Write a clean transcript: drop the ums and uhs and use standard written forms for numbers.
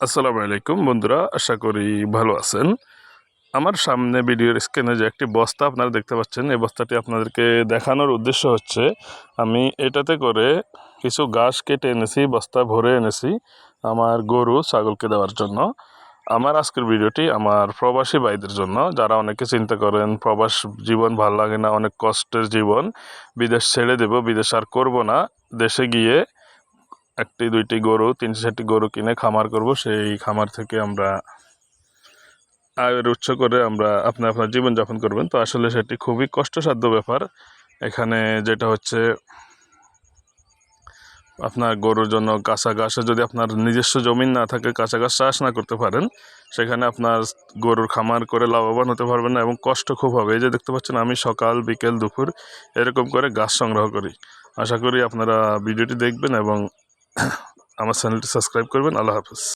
আসসালামু আলাইকুম বন্ধুরা, আশা করি ভালো আছেন। আমার সামনে ভিডিওর স্ক্রিনে যে একটি বস্তা আপনারা দেখতে পাচ্ছেন, এই বস্তাটি আপনাদেরকে দেখানোর উদ্দেশ্য হচ্ছে আমি এটাতে করে কিছু ঘাস কেটে এনেছি, বস্তা ভরে এনেছি আমার গরু ছাগলকে দেওয়ার জন্য। আমার আজকের ভিডিওটি আমার প্রবাসী ভাইদের জন্য, যারা অনেকে চিন্তা করেন প্রবাস জীবন ভালো লাগে না, অনেক কষ্টের জীবন, বিদেশ ছেড়ে দেব, বিদেশ আর করব না, দেশে গিয়ে একটি দুইটি গরু 3-4টি গরু কিনে খামার করব, সেই খামার থেকে আমরা আয়ের উৎস করে আমরা আপনার জীবনযাপন করবেন। তো আসলে সেটি খুবই কষ্টসাধ্য ব্যাপার। এখানে যেটা হচ্ছে, আপনার গরুর জন্য কাঁচা ঘাসে, যদি আপনার নিজস্ব জমিন না থাকে, কাঁচা ঘাস চাষ না করতে পারেন, সেখানে আপনার গরুর খামার করে লাভবান হতে পারবেন না এবং কষ্ট খুব হবে। এই যে দেখতে পাচ্ছেন, আমি সকাল বিকেল দুপুর এরকম করে ঘাস সংগ্রহ করি। আশা করি আপনারা ভিডিওটি দেখবেন এবং আমার চ্যানেলটি সাবস্ক্রাইব করবেন। আল্লাহ হাফেজ।